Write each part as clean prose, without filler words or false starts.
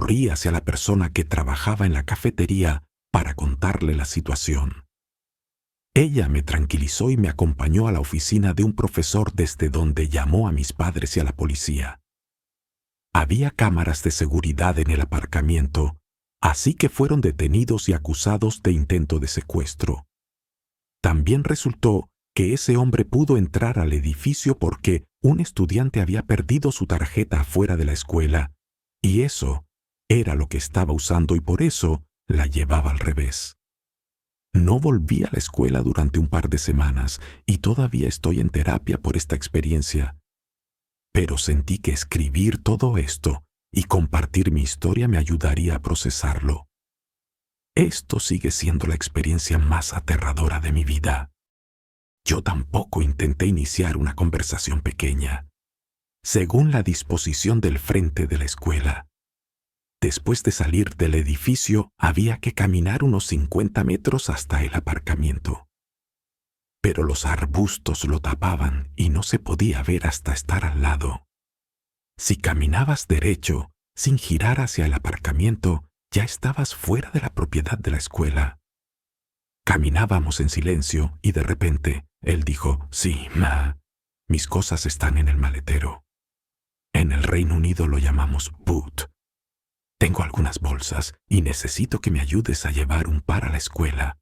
corrí hacia la persona que trabajaba en la cafetería para contarle la situación. Ella me tranquilizó y me acompañó a la oficina de un profesor desde donde llamó a mis padres y a la policía. Había cámaras de seguridad en el aparcamiento, así que fueron detenidos y acusados de intento de secuestro. También resultó que ese hombre pudo entrar al edificio porque un estudiante había perdido su tarjeta afuera de la escuela, y eso era lo que estaba usando y por eso la llevaba al revés. No volví a la escuela durante un par de semanas y todavía estoy en terapia por esta experiencia. Pero sentí que escribir todo esto y compartir mi historia me ayudaría a procesarlo. Esto sigue siendo la experiencia más aterradora de mi vida. Yo tampoco intenté iniciar una conversación pequeña, según la disposición del frente de la escuela. Después de salir del edificio, había que caminar unos 50 metros hasta el aparcamiento. Pero los arbustos lo tapaban y no se podía ver hasta estar al lado. Si caminabas derecho, sin girar hacia el aparcamiento, ya estabas fuera de la propiedad de la escuela. Caminábamos en silencio y de repente él dijo, «Sí, ma, mis cosas están en el maletero. En el Reino Unido lo llamamos boot. Tengo algunas bolsas y necesito que me ayudes a llevar un par a la escuela».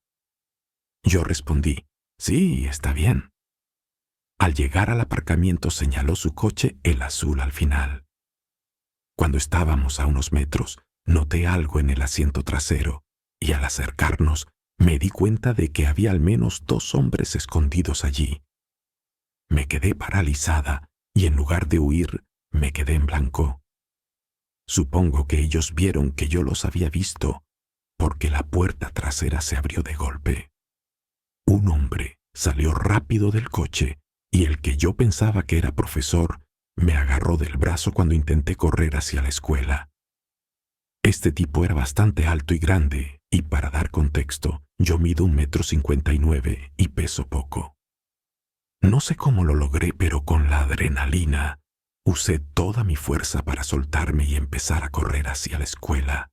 Yo respondí, «Sí, está bien». Al llegar al aparcamiento señaló su coche, el azul al final. Cuando estábamos a unos metros, noté algo en el asiento trasero y al acercarnos me di cuenta de que había al menos 2 hombres escondidos allí. Me quedé paralizada y en lugar de huir, me quedé en blanco. Supongo que ellos vieron que yo los había visto, porque la puerta trasera se abrió de golpe. Un hombre salió rápido del coche y el que yo pensaba que era profesor me agarró del brazo cuando intenté correr hacia la escuela. Este tipo era bastante alto y grande, y para dar contexto, yo mido 1,59 m y peso poco. No sé cómo lo logré, pero con la adrenalina usé toda mi fuerza para soltarme y empezar a correr hacia la escuela.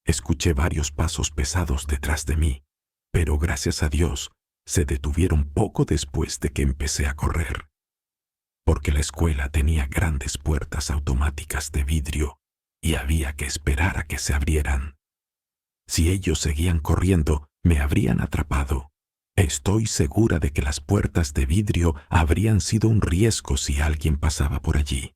Escuché varios pasos pesados detrás de mí, pero gracias a Dios se detuvieron poco después de que empecé a correr, porque la escuela tenía grandes puertas automáticas de vidrio y había que esperar a que se abrieran. Si ellos seguían corriendo, me habrían atrapado. Estoy segura de que las puertas de vidrio habrían sido un riesgo si alguien pasaba por allí.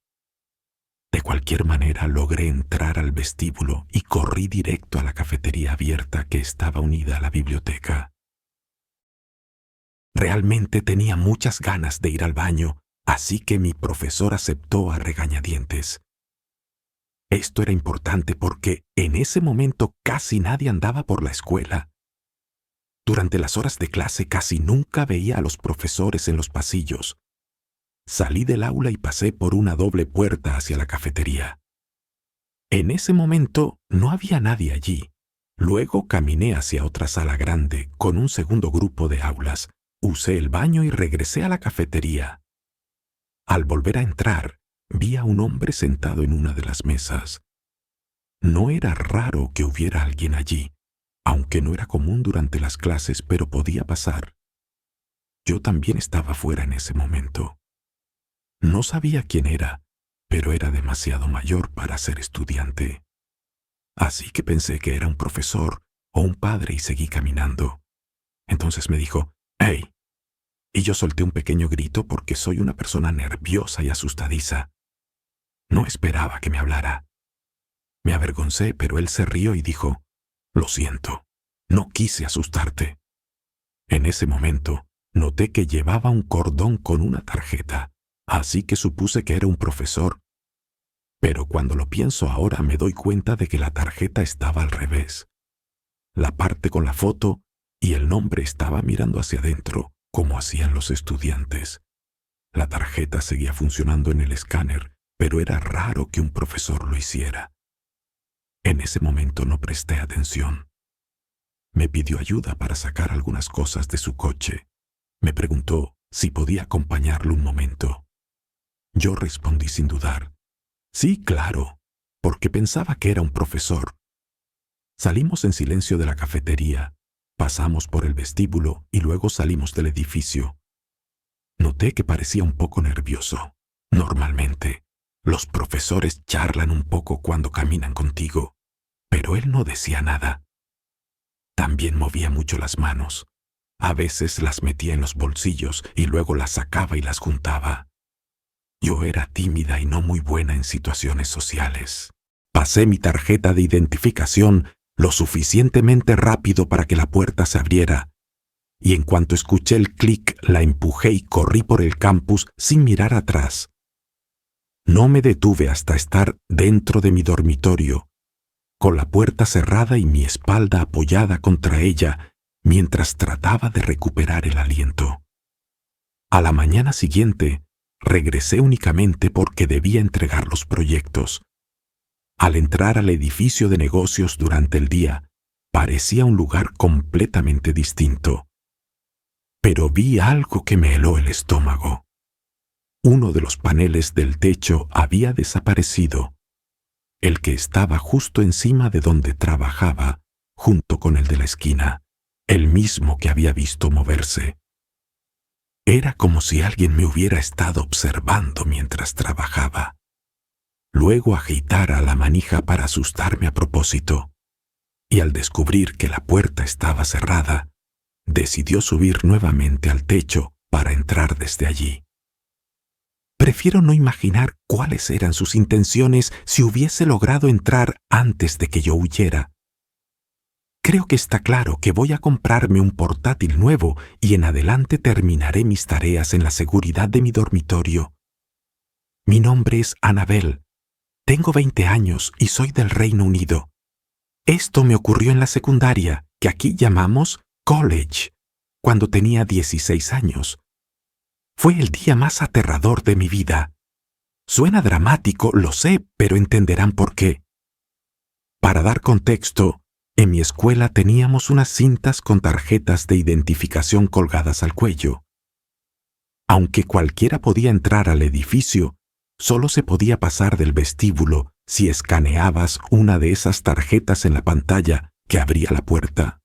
De cualquier manera, logré entrar al vestíbulo y corrí directo a la cafetería abierta que estaba unida a la biblioteca. Realmente tenía muchas ganas de ir al baño, así que mi profesor aceptó a regañadientes. Esto era importante porque en ese momento casi nadie andaba por la escuela. Durante las horas de clase casi nunca veía a los profesores en los pasillos. Salí del aula y pasé por una doble puerta hacia la cafetería. En ese momento no había nadie allí. Luego caminé hacia otra sala grande con un segundo grupo de aulas. Usé el baño y regresé a la cafetería. Al volver a entrar, vi a un hombre sentado en una de las mesas. No era raro que hubiera alguien allí, aunque no era común durante las clases, pero podía pasar. Yo también estaba fuera en ese momento. No sabía quién era, pero era demasiado mayor para ser estudiante. Así que pensé que era un profesor o un padre y seguí caminando. Entonces me dijo, «¡Hey!». Y yo solté un pequeño grito porque soy una persona nerviosa y asustadiza. No esperaba que me hablara. Me avergoncé, pero él se rió y dijo, «Lo siento, no quise asustarte». En ese momento, noté que llevaba un cordón con una tarjeta, así que supuse que era un profesor. Pero cuando lo pienso ahora me doy cuenta de que la tarjeta estaba al revés. La parte con la foto y el nombre estaba mirando hacia adentro, como hacían los estudiantes. La tarjeta seguía funcionando en el escáner, pero era raro que un profesor lo hiciera. En ese momento no presté atención. Me pidió ayuda para sacar algunas cosas de su coche. Me preguntó si podía acompañarlo un momento. Yo respondí sin dudar, «Sí, claro». porque pensaba que era un profesor. Salimos en silencio de la cafetería, pasamos por el vestíbulo y luego salimos del edificio. Noté que parecía un poco nervioso. Normalmente, los profesores charlan un poco cuando caminan contigo, pero él no decía nada. También movía mucho las manos. A veces las metía en los bolsillos y luego las sacaba y las juntaba. Yo era tímida y no muy buena en situaciones sociales. Pasé mi tarjeta de identificación lo suficientemente rápido para que la puerta se abriera, y en cuanto escuché el clic, la empujé y corrí por el campus sin mirar atrás. No me detuve hasta estar dentro de mi dormitorio, con la puerta cerrada y mi espalda apoyada contra ella, mientras trataba de recuperar el aliento. A la mañana siguiente, regresé únicamente porque debía entregar los proyectos. Al entrar al edificio de negocios durante el día, parecía un lugar completamente distinto. Pero vi algo que me heló el estómago. Uno de los paneles del techo había desaparecido, el que estaba justo encima de donde trabajaba, junto con el de la esquina, el mismo que había visto moverse. Era como si alguien me hubiera estado observando mientras trabajaba. Luego agitara la manija para asustarme a propósito, y al descubrir que la puerta estaba cerrada, decidió subir nuevamente al techo para entrar desde allí. Prefiero no imaginar cuáles eran sus intenciones si hubiese logrado entrar antes de que yo huyera. Creo que está claro que voy a comprarme un portátil nuevo y en adelante terminaré mis tareas en la seguridad de mi dormitorio. Mi nombre es Annabel. Tengo 20 años y soy del Reino Unido. Esto me ocurrió en la secundaria, que aquí llamamos college, cuando tenía 16 años. Fue el día más aterrador de mi vida. Suena dramático, lo sé, pero entenderán por qué. Para dar contexto, en mi escuela teníamos unas cintas con tarjetas de identificación colgadas al cuello. Aunque cualquiera podía entrar al edificio, solo se podía pasar del vestíbulo si escaneabas una de esas tarjetas en la pantalla que abría la puerta.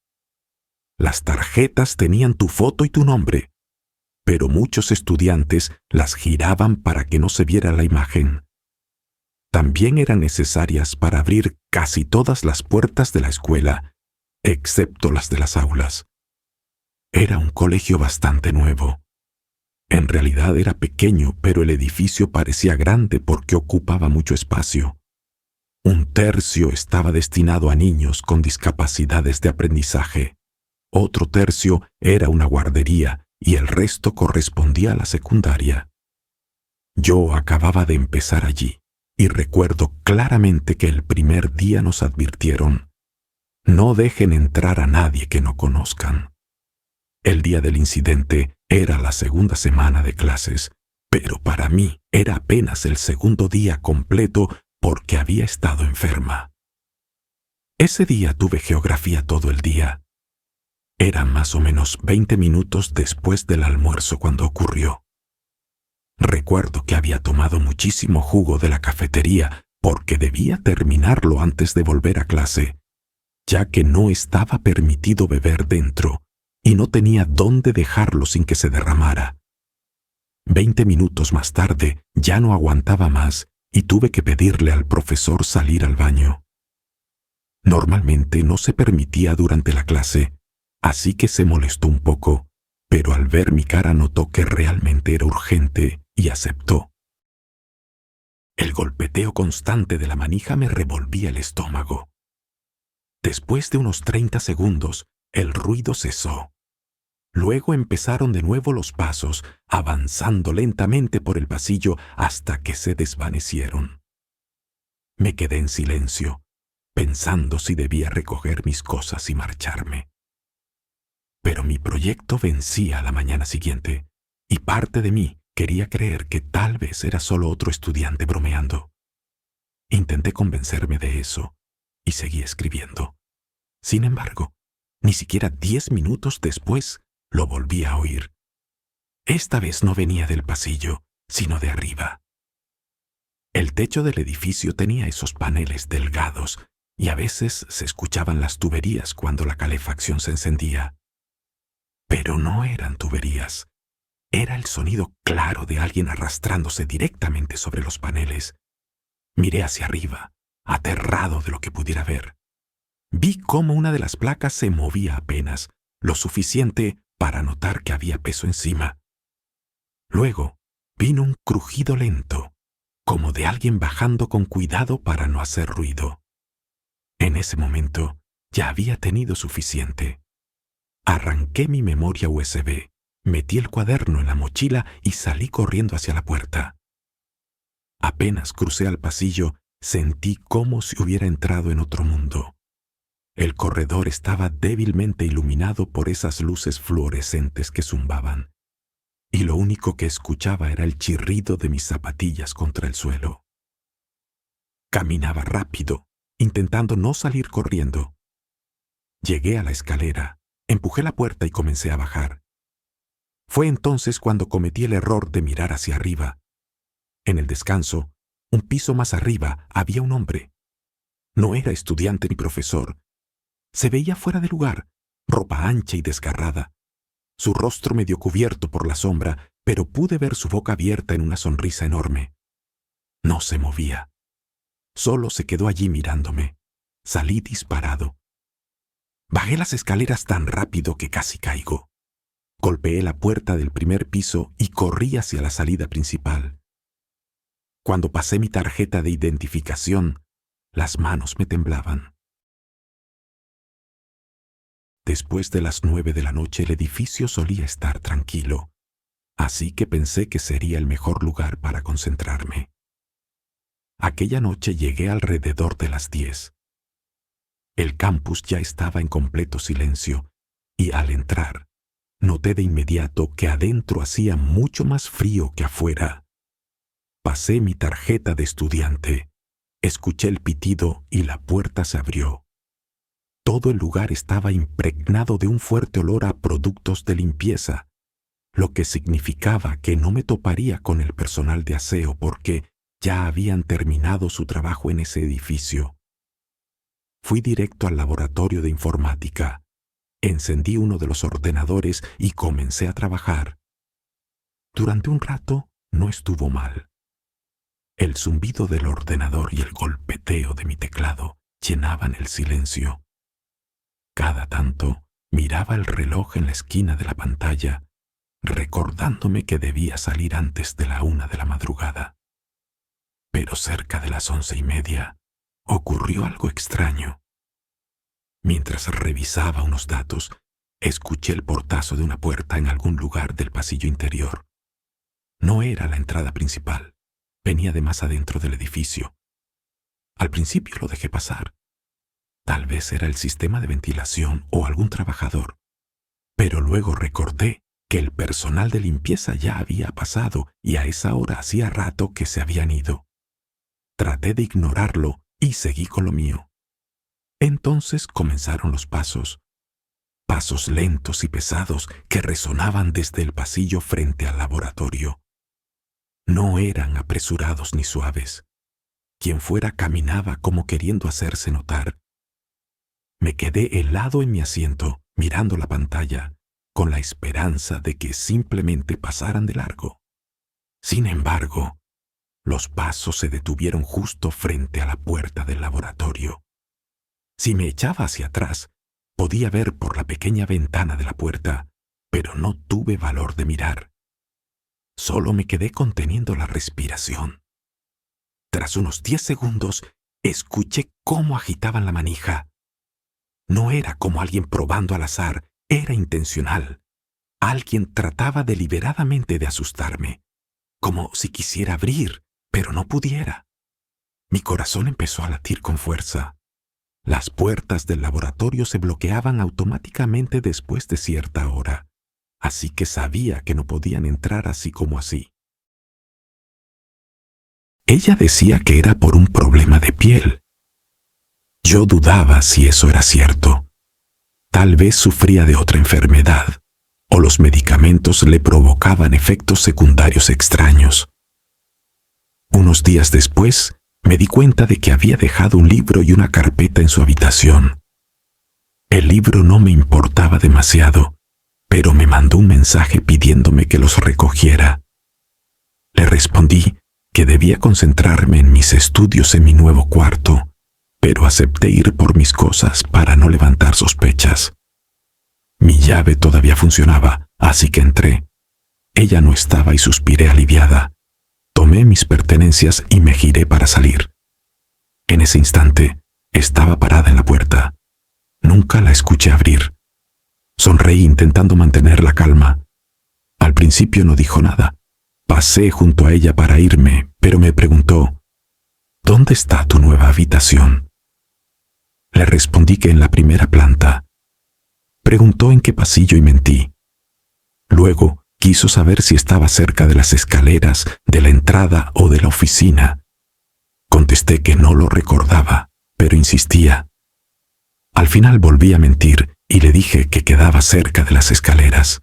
Las tarjetas tenían tu foto y tu nombre, pero muchos estudiantes las giraban para que no se viera la imagen. También eran necesarias para abrir casi todas las puertas de la escuela, excepto las de las aulas. Era un colegio bastante nuevo. En realidad era pequeño, pero el edificio parecía grande porque ocupaba mucho espacio. Un tercio estaba destinado a niños con discapacidades de aprendizaje. Otro tercio era una guardería y el resto correspondía a la secundaria. Yo acababa de empezar allí y recuerdo claramente que el primer día nos advirtieron: no dejen entrar a nadie que no conozcan. El día del incidente era la segunda semana de clases, pero para mí era apenas el segundo día completo porque había estado enferma. Ese día tuve geografía todo el día. Era más o menos 20 minutos después del almuerzo cuando ocurrió. Recuerdo que había tomado muchísimo jugo de la cafetería porque debía terminarlo antes de volver a clase, ya que no estaba permitido beber dentro y no tenía dónde dejarlo sin que se derramara. 20 minutos más tarde ya no aguantaba más y tuve que pedirle al profesor salir al baño. Normalmente no se permitía durante la clase, así que se molestó un poco, pero al ver mi cara notó que realmente era urgente y aceptó. El golpeteo constante de la manija me revolvía el estómago. Después de unos 30 segundos, el ruido cesó. Luego empezaron de nuevo los pasos, avanzando lentamente por el pasillo hasta que se desvanecieron. Me quedé en silencio, pensando si debía recoger mis cosas y marcharme. Pero mi proyecto vencía a la mañana siguiente, y parte de mí quería creer que tal vez era solo otro estudiante bromeando. Intenté convencerme de eso, y seguí escribiendo. Sin embargo, ni siquiera 10 minutos después lo volví a oír. Esta vez no venía del pasillo, sino de arriba. El techo del edificio tenía esos paneles delgados y a veces se escuchaban las tuberías cuando la calefacción se encendía. Pero no eran tuberías. Era el sonido claro de alguien arrastrándose directamente sobre los paneles. Miré hacia arriba, aterrado de lo que pudiera ver. Vi cómo una de las placas se movía apenas, lo suficiente para notar que había peso encima. Luego vino un crujido lento, como de alguien bajando con cuidado para no hacer ruido. En ese momento ya había tenido suficiente. Arranqué mi memoria USB, metí el cuaderno en la mochila y salí corriendo hacia la puerta. Apenas crucé al pasillo, sentí como si hubiera entrado en otro mundo. El corredor estaba débilmente iluminado por esas luces fluorescentes que zumbaban, y lo único que escuchaba era el chirrido de mis zapatillas contra el suelo. Caminaba rápido, intentando no salir corriendo. Llegué a la escalera, empujé la puerta y comencé a bajar. Fue entonces cuando cometí el error de mirar hacia arriba. En el descanso, un piso más arriba, había un hombre. No era estudiante ni profesor. Se veía fuera de lugar, ropa ancha y desgarrada. Su rostro medio cubierto por la sombra, pero pude ver su boca abierta en una sonrisa enorme. No se movía. Solo se quedó allí mirándome. Salí disparado. Bajé las escaleras tan rápido que casi caigo. Golpeé la puerta del primer piso y corrí hacia la salida principal. Cuando pasé mi tarjeta de identificación, las manos me temblaban. Después de las 9 de la noche el edificio solía estar tranquilo, así que pensé que sería el mejor lugar para concentrarme. Aquella noche llegué alrededor de las 10. El campus ya estaba en completo silencio y al entrar, noté de inmediato que adentro hacía mucho más frío que afuera. Pasé mi tarjeta de estudiante, escuché el pitido y la puerta se abrió. Todo el lugar estaba impregnado de un fuerte olor a productos de limpieza, lo que significaba que no me toparía con el personal de aseo porque ya habían terminado su trabajo en ese edificio. Fui directo al laboratorio de informática, encendí uno de los ordenadores y comencé a trabajar. Durante un rato no estuvo mal. El zumbido del ordenador y el golpeteo de mi teclado llenaban el silencio. Cada tanto miraba el reloj en la esquina de la pantalla, recordándome que debía salir antes de la 1 de la madrugada. Pero cerca de las 11:30 ocurrió algo extraño. Mientras revisaba unos datos, escuché el portazo de una puerta en algún lugar del pasillo interior. No era la entrada principal, venía de más adentro del edificio. Al principio lo dejé pasar. Tal vez era el sistema de ventilación o algún trabajador. Pero luego recordé que el personal de limpieza ya había pasado y a esa hora hacía rato que se habían ido. Traté de ignorarlo y seguí con lo mío. Entonces comenzaron los pasos. Pasos lentos y pesados que resonaban desde el pasillo frente al laboratorio. No eran apresurados ni suaves. Quien fuera caminaba como queriendo hacerse notar. Me quedé helado en mi asiento, mirando la pantalla, con la esperanza de que simplemente pasaran de largo. Sin embargo, los pasos se detuvieron justo frente a la puerta del laboratorio. Si me echaba hacia atrás, podía ver por la pequeña ventana de la puerta, pero no tuve valor de mirar. Solo me quedé conteniendo la respiración. Tras unos 10 segundos, escuché cómo agitaban la manija. No era como alguien probando al azar, era intencional. Alguien trataba deliberadamente de asustarme, como si quisiera abrir, pero no pudiera. Mi corazón empezó a latir con fuerza. Las puertas del laboratorio se bloqueaban automáticamente después de cierta hora, así que sabía que no podían entrar así como así. Ella decía que era por un problema de piel. Yo dudaba si eso era cierto. Tal vez sufría de otra enfermedad, o los medicamentos le provocaban efectos secundarios extraños. Unos días después, me di cuenta de que había dejado un libro y una carpeta en su habitación. El libro no me importaba demasiado, pero me mandó un mensaje pidiéndome que los recogiera. Le respondí que debía concentrarme en mis estudios en mi nuevo cuarto, pero acepté ir por mis cosas para no levantar sospechas. Mi llave todavía funcionaba, así que entré. Ella no estaba y suspiré aliviada. Tomé mis pertenencias y me giré para salir. En ese instante, estaba parada en la puerta. Nunca la escuché abrir. Sonreí intentando mantener la calma. Al principio no dijo nada. Pasé junto a ella para irme, pero me preguntó, ¿dónde está tu nueva habitación? Le respondí que en la primera planta. Preguntó en qué pasillo y mentí. Luego quiso saber si estaba cerca de las escaleras, de la entrada o de la oficina. Contesté que no lo recordaba, pero insistía. Al final volví a mentir y le dije que quedaba cerca de las escaleras.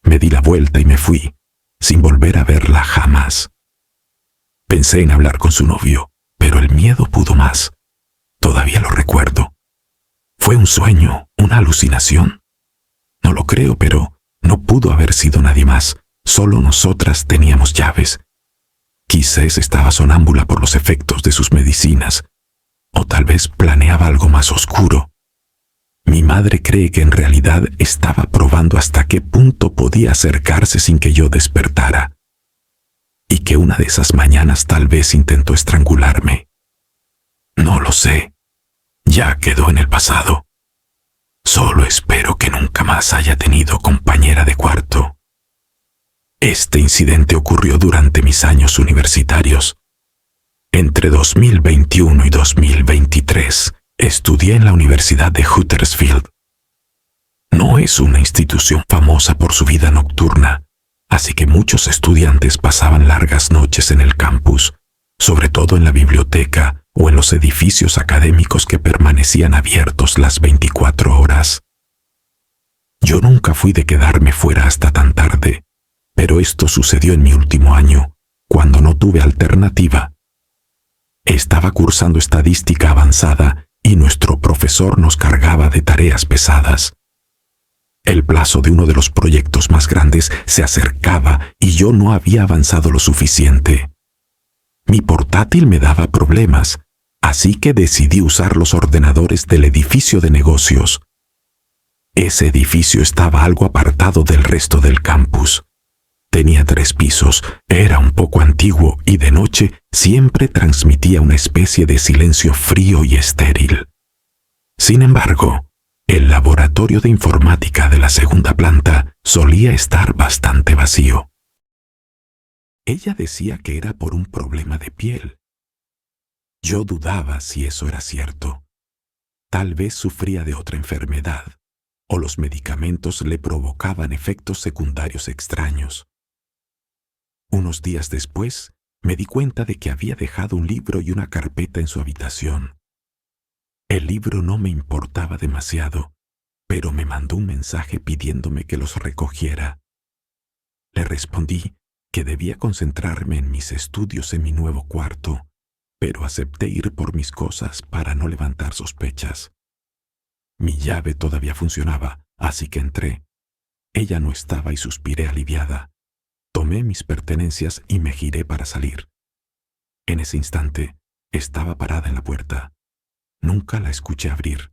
Me di la vuelta y me fui, sin volver a verla jamás. Pensé en hablar con su novio, pero el miedo pudo más. Todavía lo recuerdo. ¿Fue un sueño, una alucinación? No lo creo, pero no pudo haber sido nadie más. Solo nosotras teníamos llaves. Quizás estaba sonámbula por los efectos de sus medicinas, o tal vez planeaba algo más oscuro. Mi madre cree que en realidad estaba probando hasta qué punto podía acercarse sin que yo despertara, y que una de esas mañanas tal vez intentó estrangularme. No lo sé. Ya quedó en el pasado. Solo espero que nunca más haya tenido compañera de cuarto. Este incidente ocurrió durante mis años universitarios. Entre 2021 y 2023, estudié en la Universidad de Huddersfield. No es una institución famosa por su vida nocturna, así que muchos estudiantes pasaban largas noches en el campus, sobre todo en la biblioteca o en los edificios académicos que permanecían abiertos las 24 horas. Yo nunca fui de quedarme fuera hasta tan tarde, pero esto sucedió en mi último año, cuando no tuve alternativa. Estaba cursando estadística avanzada y nuestro profesor nos cargaba de tareas pesadas. El plazo de uno de los proyectos más grandes se acercaba y yo no había avanzado lo suficiente. Mi portátil me daba problemas, así que decidí usar los ordenadores del edificio de negocios. Ese edificio estaba algo apartado del resto del campus. Tenía 3 pisos, era un poco antiguo y de noche siempre transmitía una especie de silencio frío y estéril. Sin embargo, el laboratorio de informática de la segunda planta solía estar bastante vacío. Ella decía que era por un problema de piel. Yo dudaba si eso era cierto. Tal vez sufría de otra enfermedad, o los medicamentos le provocaban efectos secundarios extraños. Unos días después, me di cuenta de que había dejado un libro y una carpeta en su habitación. El libro no me importaba demasiado, pero me mandó un mensaje pidiéndome que los recogiera. Le respondí que debía concentrarme en mis estudios en mi nuevo cuarto, pero acepté ir por mis cosas para no levantar sospechas. Mi llave todavía funcionaba, así que entré. Ella no estaba y suspiré aliviada. Tomé mis pertenencias y me giré para salir. En ese instante, estaba parada en la puerta. Nunca la escuché abrir.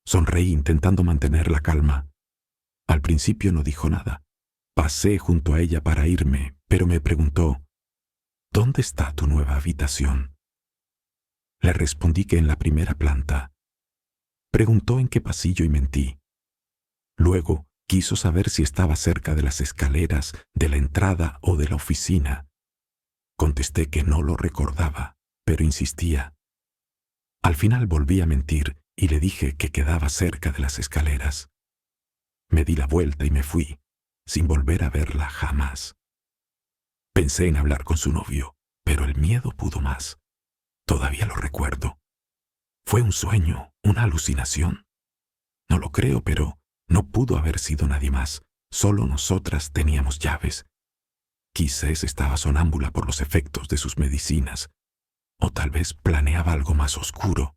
Sonreí intentando mantener la calma. Al principio no dijo nada. Pasé junto a ella para irme, pero me preguntó, ¿dónde está tu nueva habitación? Le respondí que en la primera planta. Preguntó en qué pasillo y mentí. Luego quiso saber si estaba cerca de las escaleras, de la entrada o de la oficina. Contesté que no lo recordaba, pero insistía. Al final volví a mentir y le dije que quedaba cerca de las escaleras. Me di la vuelta y me fui, sin volver a verla jamás. Pensé en hablar con su novio, pero el miedo pudo más. Todavía lo recuerdo. ¿Fue un sueño, una alucinación? No lo creo, pero no pudo haber sido nadie más. Solo nosotras teníamos llaves. Quizás estaba sonámbula por los efectos de sus medicinas, o tal vez planeaba algo más oscuro.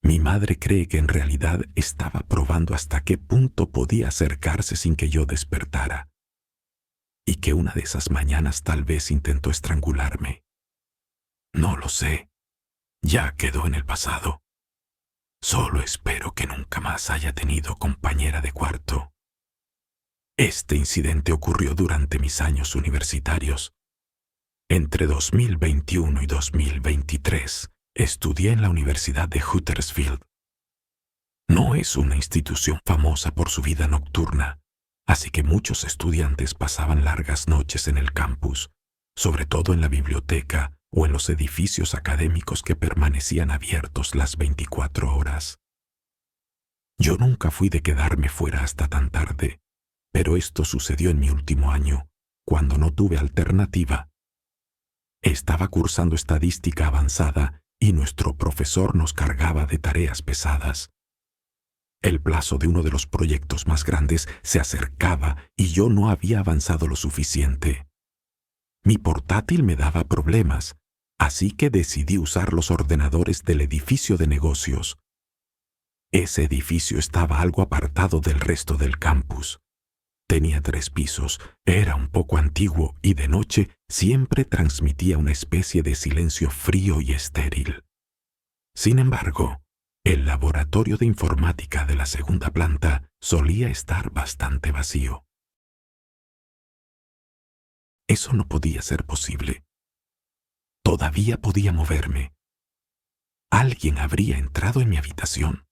Mi madre cree que en realidad estaba probando hasta qué punto podía acercarse sin que yo despertara, y que una de esas mañanas tal vez intentó estrangularme. No lo sé. Ya quedó en el pasado. Solo espero que nunca más haya tenido compañera de cuarto. Este incidente ocurrió durante mis años universitarios. Entre 2021 y 2023, estudié en la Universidad de Huddersfield. No es una institución famosa por su vida nocturna, así que muchos estudiantes pasaban largas noches en el campus, sobre todo en la biblioteca o en los edificios académicos que permanecían abiertos las 24 horas. Yo nunca fui de quedarme fuera hasta tan tarde, pero esto sucedió en mi último año, cuando no tuve alternativa. Estaba cursando estadística avanzada y nuestro profesor nos cargaba de tareas pesadas. El plazo de uno de los proyectos más grandes se acercaba y yo no había avanzado lo suficiente. Mi portátil me daba problemas, así que decidí usar los ordenadores del edificio de negocios. Ese edificio estaba algo apartado del resto del campus. Tenía 3 pisos, era un poco antiguo y de noche siempre transmitía una especie de silencio frío y estéril. Sin embargo, el laboratorio de informática de la segunda planta solía estar bastante vacío. Eso no podía ser posible. Todavía podía moverme. Alguien habría entrado en mi habitación.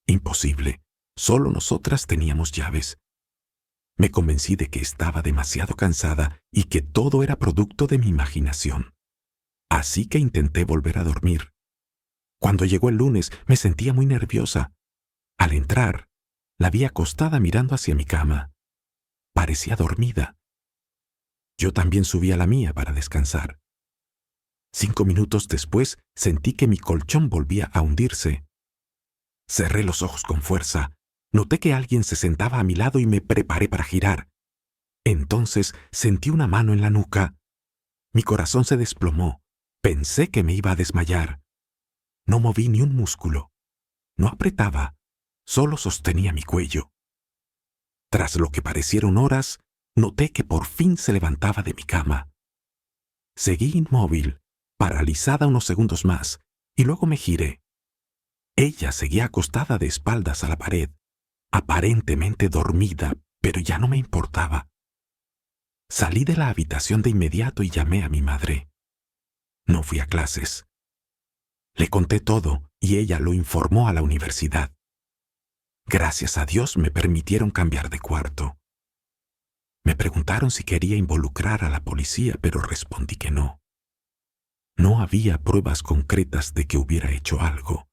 Imposible. Solo nosotras teníamos llaves. Me convencí de que estaba demasiado cansada y que todo era producto de mi imaginación. Así que intenté volver a dormir. Cuando llegó el lunes me sentía muy nerviosa. Al entrar, la vi acostada mirando hacia mi cama. Parecía dormida. Yo también subí a la mía para descansar. 5 minutos después sentí que mi colchón volvía a hundirse. Cerré los ojos con fuerza. Noté que alguien se sentaba a mi lado y me preparé para girar. Entonces sentí una mano en la nuca. Mi corazón se desplomó. Pensé que me iba a desmayar. No moví ni un músculo. No apretaba. Solo sostenía mi cuello. Tras lo que parecieron horas, noté que por fin se levantaba de mi cama. Seguí inmóvil, paralizada unos segundos más, y luego me giré. Ella seguía acostada de espaldas a la pared, aparentemente dormida, pero ya no me importaba. Salí de la habitación de inmediato y llamé a mi madre. No fui a clases. Le conté todo y ella lo informó a la universidad. Gracias a Dios me permitieron cambiar de cuarto. Me preguntaron si quería involucrar a la policía, pero respondí que no. No había pruebas concretas de que hubiera hecho algo.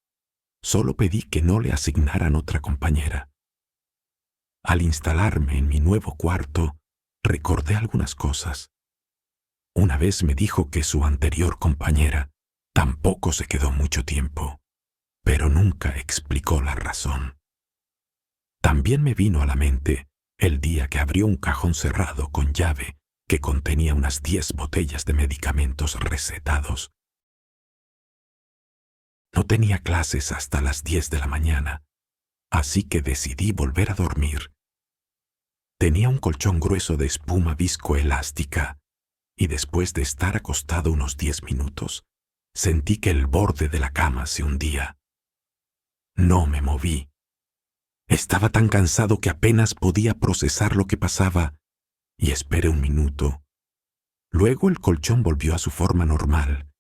Solo pedí que no le asignaran otra compañera. Al instalarme en mi nuevo cuarto, recordé algunas cosas. Una vez me dijo que su anterior compañera tampoco se quedó mucho tiempo, pero nunca explicó la razón. También me vino a la mente el día que abrió un cajón cerrado con llave que contenía unas 10 botellas de medicamentos recetados. No tenía clases hasta las 10 de la mañana, así que decidí volver a dormir. Tenía un colchón grueso de espuma viscoelástica, y después de estar acostado unos 10 minutos, sentí que el borde de la cama se hundía. No me moví. Estaba tan cansado que apenas podía procesar lo que pasaba, y esperé un minuto. Luego el colchón volvió a su forma normal.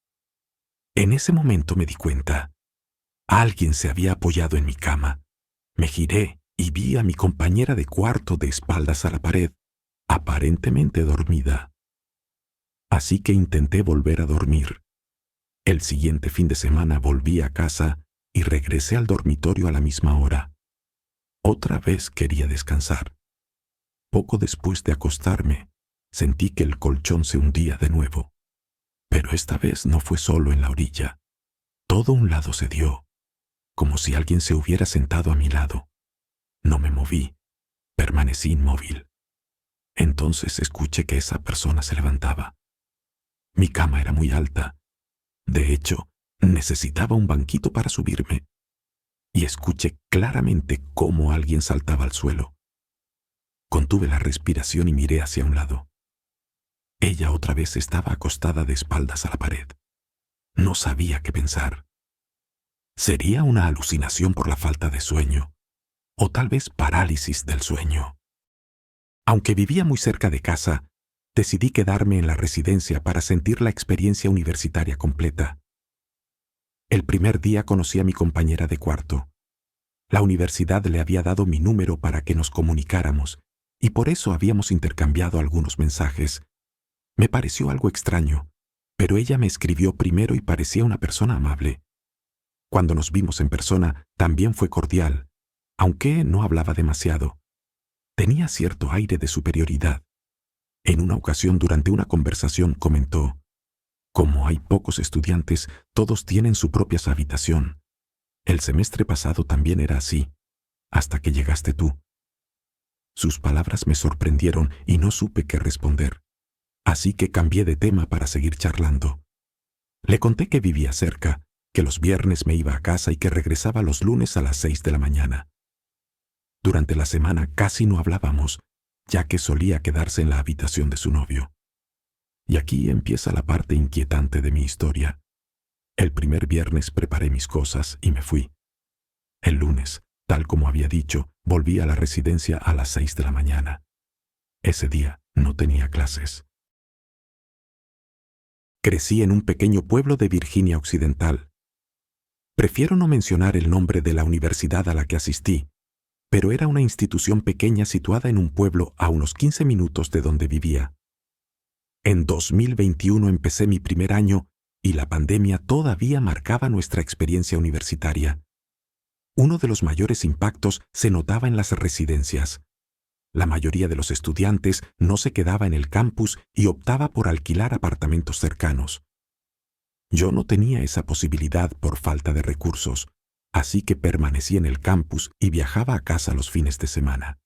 En ese momento me di cuenta. Alguien se había apoyado en mi cama. Me giré y vi a mi compañera de cuarto de espaldas a la pared, aparentemente dormida. Así que intenté volver a dormir. El siguiente fin de semana volví a casa y regresé al dormitorio a la misma hora. Otra vez quería descansar. Poco después de acostarme, sentí que el colchón se hundía de nuevo. Pero esta vez no fue solo en la orilla. Todo un lado se dio, como si alguien se hubiera sentado a mi lado. No me moví, permanecí inmóvil. Entonces escuché que esa persona se levantaba. Mi cama era muy alta. De hecho, necesitaba un banquito para subirme. Y escuché claramente cómo alguien saltaba al suelo. Contuve la respiración y miré hacia un lado. Ella otra vez estaba acostada de espaldas a la pared. No sabía qué pensar. ¿Sería una alucinación por la falta de sueño? ¿O tal vez parálisis del sueño? Aunque vivía muy cerca de casa, decidí quedarme en la residencia para sentir la experiencia universitaria completa. El primer día conocí a mi compañera de cuarto. La universidad le había dado mi número para que nos comunicáramos, y por eso habíamos intercambiado algunos mensajes. Me pareció algo extraño, pero ella me escribió primero y parecía una persona amable. Cuando nos vimos en persona, también fue cordial, aunque no hablaba demasiado. Tenía cierto aire de superioridad. En una ocasión, durante una conversación, comentó: «Como hay pocos estudiantes, todos tienen su propia habitación. El semestre pasado también era así, hasta que llegaste tú». Sus palabras me sorprendieron y no supe qué responder. Así que cambié de tema para seguir charlando. Le conté que vivía cerca, que los viernes me iba a casa y que regresaba los lunes a las 6 de la mañana. Durante la semana casi no hablábamos, ya que solía quedarse en la habitación de su novio. Y aquí empieza la parte inquietante de mi historia. El primer viernes preparé mis cosas y me fui. El lunes, tal como había dicho, volví a la residencia a las 6 de la mañana. Ese día no tenía clases. Crecí en un pequeño pueblo de Virginia Occidental. Prefiero no mencionar el nombre de la universidad a la que asistí, pero era una institución pequeña situada en un pueblo a unos 15 minutos de donde vivía. En 2021 empecé mi primer año y la pandemia todavía marcaba nuestra experiencia universitaria. Uno de los mayores impactos se notaba en las residencias. La mayoría de los estudiantes no se quedaba en el campus y optaba por alquilar apartamentos cercanos. Yo no tenía esa posibilidad por falta de recursos, así que permanecí en el campus y viajaba a casa los fines de semana.